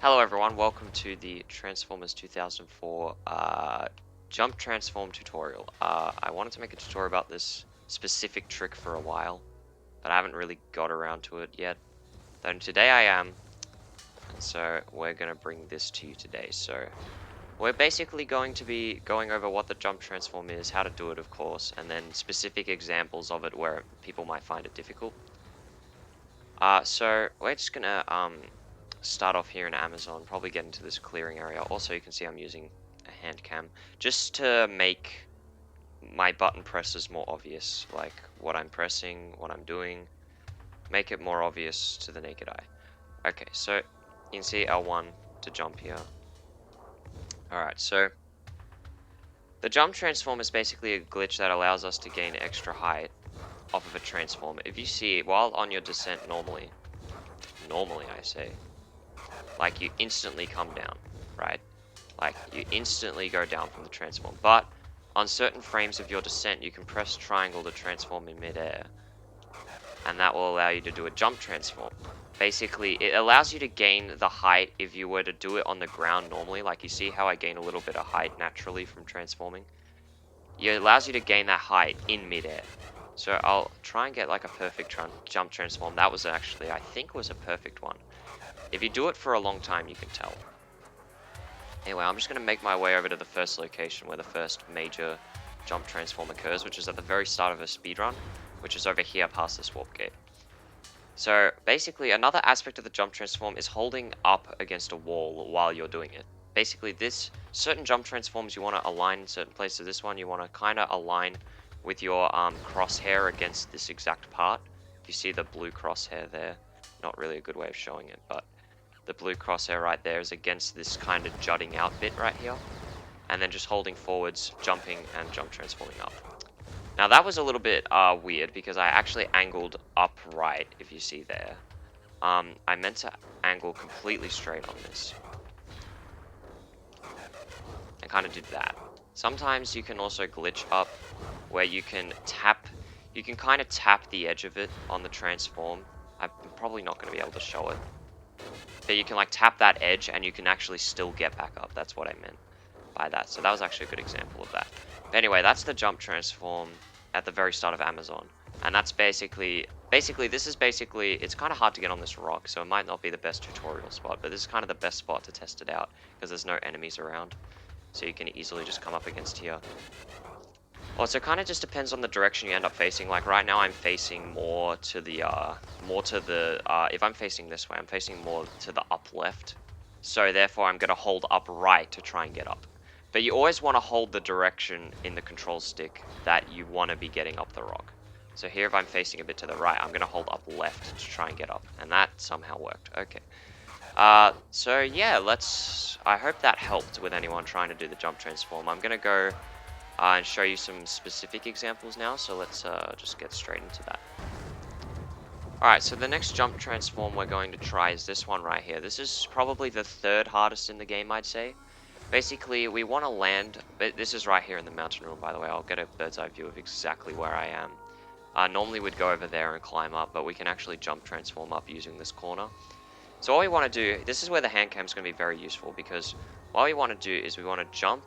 Hello everyone, welcome to the Transformers 2004 jump transform tutorial. I wanted to make a tutorial about this specific trick for a while, but I haven't really got around to it yet. Then today I am, and so we're going to bring this to you today. So we're basically going to be going over what the jump transform is, how to do it of course, and then specific examples of it where people might find it difficult. So we're just going to start off here in Amazon, probably get into this clearing area. Also, you can see I'm using a hand cam just to make my button presses more obvious, like what I'm pressing, what I'm doing, make it more obvious to the naked eye. Okay, so you can see L1 to jump here. Alright, so the jump transform is basically a glitch that allows us to gain extra height off of a transform. If you see, while on your descent normally I say, like you instantly come down, right? Like you instantly go down from the transform. But on certain frames of your descent, you can press triangle to transform in midair, and that will allow you to do a jump transform. Basically, it allows you to gain the height if you were to do it on the ground normally. Like you see how I gain a little bit of height naturally from transforming? It allows you to gain that height in midair. So I'll try and get like a perfect jump transform. That was actually, I think, was a perfect one. If you do it for a long time, you can tell. Anyway, I'm just going to make my way over to the first location where the first major jump transform occurs, which is at the very start of a speedrun, which is over here past this warp gate. So basically, another aspect of the jump transform is holding up against a wall while you're doing it. Basically, this certain jump transforms you want to align in certain places. This one you want to kind of align with your crosshair against this exact part. If you see the blue crosshair there, not really a good way of showing it, but the blue crosshair right there is against this kind of jutting out bit right here. And then just holding forwards, jumping, and jump transforming up. Now that was a little bit weird because I actually angled upright, if you see there. I meant to angle completely straight on this. And kind of did that. Sometimes you can also glitch up where you can kind of tap the edge of it on the transform. I'm probably not going to be able to show it. But you can like tap that edge and you can actually still get back up. That's what I meant by that. So that was actually a good example of that. But anyway, that's the jump transform at the very start of Amazon. And that's basically, it's kind of hard to get on this rock, so it might not be the best tutorial spot, but this is kind of the best spot to test it out because there's no enemies around. So you can easily just come up against here. Also, it kind of just depends on the direction you end up facing. Like right now, I'm facing more to the, if I'm facing this way, I'm facing more to the up left. So therefore, I'm going to hold up right to try and get up. But you always want to hold the direction in the control stick that you want to be getting up the rock. So here, if I'm facing a bit to the right, I'm going to hold up left to try and get up. And that somehow worked. Okay. So yeah, I hope that helped with anyone trying to do the jump transform. I'm going to go and show you some specific examples now, so let's just get straight into that. Alright, so the next jump transform we're going to try is this one right here. This is probably the third hardest in the game, I'd say. Basically, we want to land, but this is right here in the mountain room, by the way. I'll get a bird's eye view of exactly where I am. Normally we'd go over there and climb up, but we can actually jump transform up using this corner. So all we want to do, this is where the hand cam is going to be very useful, because what we want to do is we want to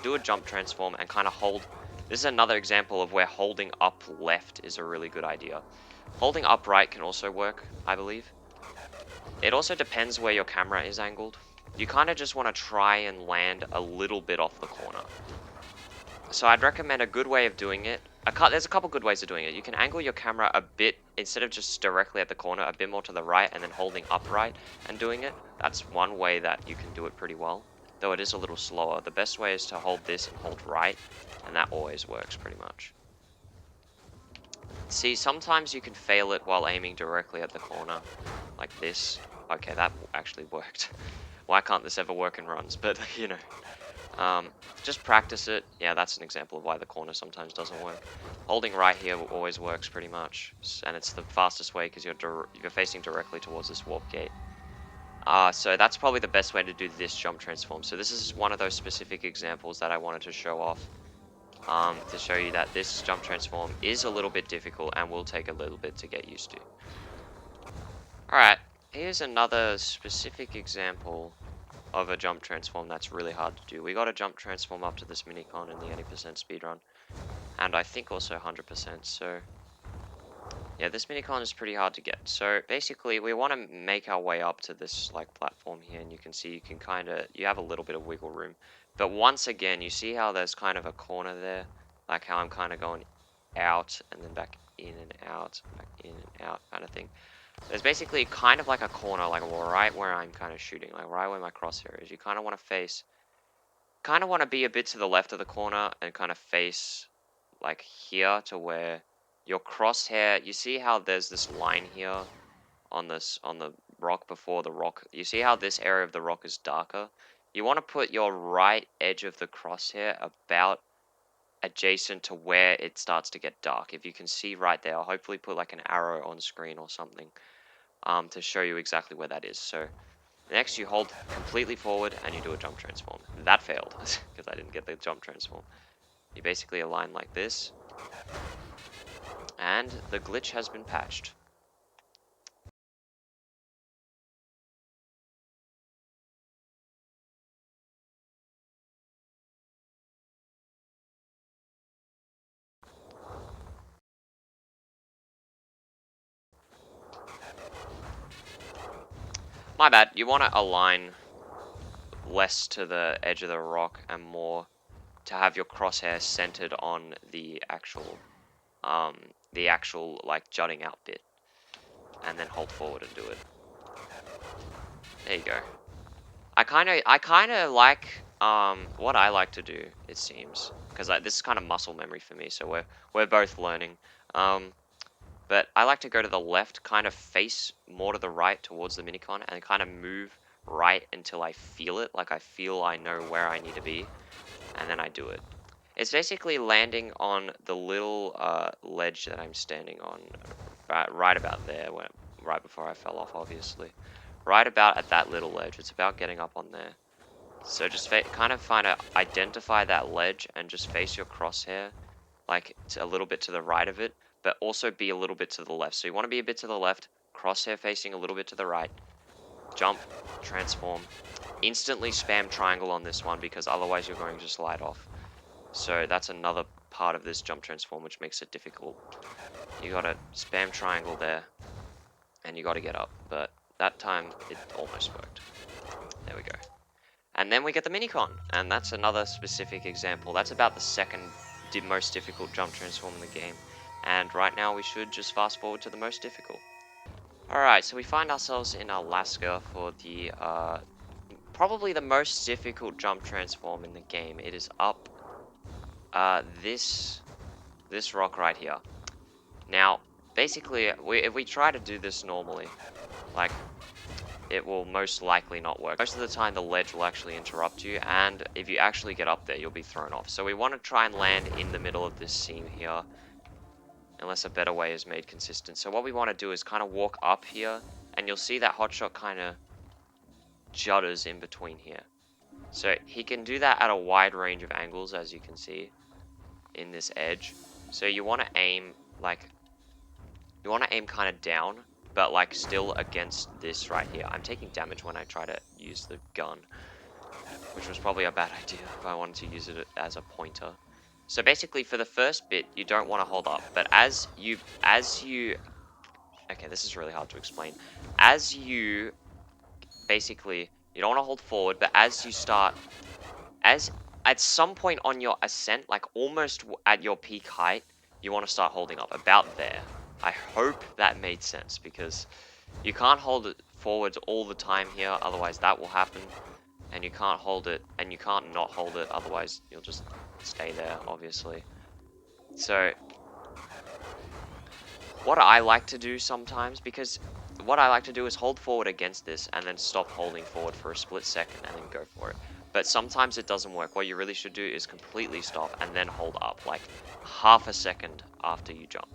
do a jump transform and kind of hold. This is another example of where holding up left is a really good idea. Holding up right can also work, I believe. It also depends where your camera is angled. You kind of just want to try and land a little bit off the corner. So I'd recommend a good way of doing it. There's a couple good ways of doing it. You can angle your camera a bit, instead of just directly at the corner, a bit more to the right and then holding upright and doing it. That's one way that you can do it pretty well, though it is a little slower. The best way is to hold this and hold right, and that always works pretty much. See, sometimes you can fail it while aiming directly at the corner, like this. Okay, that actually worked. Why can't this ever work in runs? But, you know. Just practice it. Yeah, that's an example of why the corner sometimes doesn't work. Holding right here always works pretty much, and it's the fastest way because you're facing directly towards this warp gate. So that's probably the best way to do this jump transform. So this is one of those specific examples that I wanted to show off, to show you that this jump transform is a little bit difficult and will take a little bit to get used to. Alright, Here's another specific example of a jump transform that's really hard to do. We got a jump transform up to this minicon in the 80% speedrun, and I think also 100%, so yeah, this minicon is pretty hard to get. So basically, we want to make our way up to this like platform here, and you can see you have a little bit of wiggle room. But once again, you see how there's kind of a corner there, like how I'm kind of going out and then back in and out, back in and out kind of thing. There's basically kind of like a corner, like right where I'm kind of shooting, like right where my crosshair is. You kind of want to be a bit to the left of the corner and kind of face like here to where your crosshair, you see how there's this line here on the rock before the rock. You see how this area of the rock is darker? You want to put your right edge of the crosshair about adjacent to where it starts to get dark. If you can see right there, I'll hopefully put like an arrow on screen or something to show you exactly where that is. So next you hold completely forward and you do a jump transform. That failed because I didn't get the jump transform. You basically align like this, and the glitch has been patched. My bad, you want to align less to the edge of the rock and more to have your crosshair centered on the actual like jutting out bit, and then hold forward and do it. There you go. I kind of like what I like to do, it seems, because this is kind of muscle memory for me, so we're both learning. Um, but I like to go to the left, kind of face more to the right towards the minicon, and kind of move right until I feel it, like I feel I know where I need to be, and then I do it. It's basically landing on the little ledge that I'm standing on, right about there, right before I fell off, obviously. Right about at that little ledge. It's about getting up on there. So just kind of identify that ledge and just face your crosshair like a little bit to the right of it, but also be a little bit to the left. So you want to be a bit to the left, crosshair facing a little bit to the right, jump, transform, instantly spam triangle on this one because otherwise you're going to slide off. So that's another part of this jump transform which makes it difficult. You gotta spam triangle there, and you gotta get up, but that time it almost worked. There we go. And then we get the minicon, and that's another specific example. That's about the second most difficult jump transform in the game. And right now we should just fast forward to the most difficult. Alright, so we find ourselves in Alaska for the probably the most difficult jump transform in the game. It is up this rock right here. Now, basically, if we try to do this normally, like, it will most likely not work. Most of the time, the ledge will actually interrupt you, and if you actually get up there, you'll be thrown off. So we want to try and land in the middle of this seam here, unless a better way is made consistent. So what we want to do is kind of walk up here, and you'll see that hotshot kind of judders in between here. So he can do that at a wide range of angles, as you can see in this edge. So you want to aim kind of down, but like still against this right here. I'm taking damage when I try to use the gun, which was probably a bad idea if I wanted to use it as a pointer. So basically for the first bit, you don't want to hold up, but as you, okay, this is really hard to explain. Basically, you don't want to hold forward, but at some point on your ascent, like almost at your peak height, you want to start holding up, about there. I hope that made sense, because you can't hold it forwards all the time here, otherwise that will happen, and you can't hold it, and you can't not hold it, otherwise you'll just stay there, obviously. So, what I like to do sometimes, because what I like to do is hold forward against this, and then stop holding forward for a split second, and then go for it. But sometimes it doesn't work. What you really should do is completely stop, and then hold up, like half a second after you jump.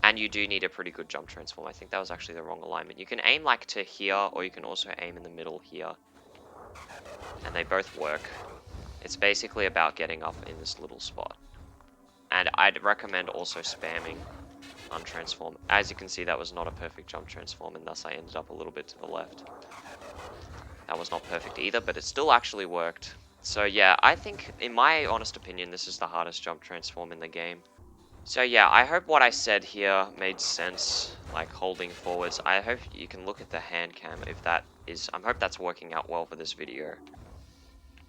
And you do need a pretty good jump transform. I think that was actually the wrong alignment. You can aim like to here, or you can also aim in the middle here. And they both work. It's basically about getting up in this little spot. And I'd recommend also spamming untransform. As you can see, that was not a perfect jump transform, and thus I ended up a little bit to the left. That was not perfect either, but it still actually worked. So yeah, I think, in my honest opinion, this is the hardest jump transform in the game. So yeah, I hope what I said here made sense, like holding forwards. I hope you can look at the hand cam if that is, I hope that's working out well for this video.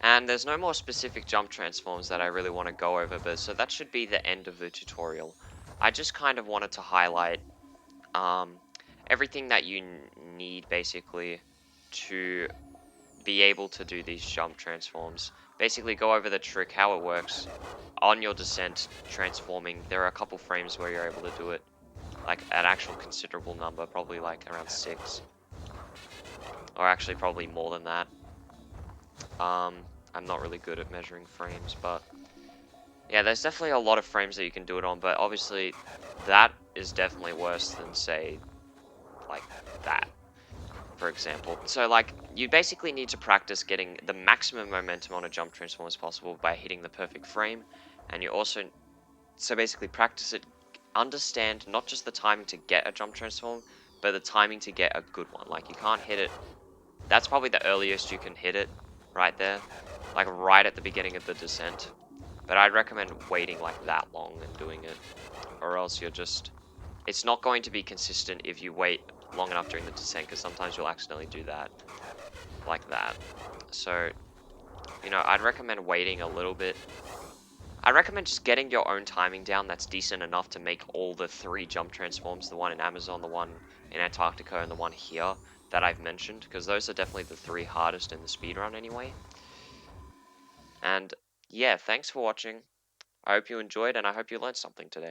And there's no more specific jump transforms that I really want to go over, but so that should be the end of the tutorial. I just kind of wanted to highlight um, everything that you need basically to be able to do these jump transforms. Basically go over the trick, how it works. On your descent transforming, there are a couple frames where you're able to do it. Like an actual considerable number, probably like around 6. Or actually probably more than that. I'm not really good at measuring frames, but yeah, there's definitely a lot of frames that you can do it on, but obviously that is definitely worse than, say, like that, for example. So like, you basically need to practice getting the maximum momentum on a jump transform as possible by hitting the perfect frame, and you also, so basically practice it, understand not just the timing to get a jump transform, but the timing to get a good one. Like, you can't hit it, that's probably the earliest you can hit it, right there, like right at the beginning of the descent. But I'd recommend waiting like that long and doing it, or else you're just, it's not going to be consistent if you wait long enough during the descent, because sometimes you'll accidentally do that, like that. So, you know, I'd recommend waiting a little bit. I recommend just getting your own timing down that's decent enough to make all the 3 jump transforms, the one in Amazon, the one in Antarctica, and the one here that I've mentioned, because those are definitely the 3 hardest in the speedrun anyway. And yeah, thanks for watching. I hope you enjoyed, and I hope you learned something today.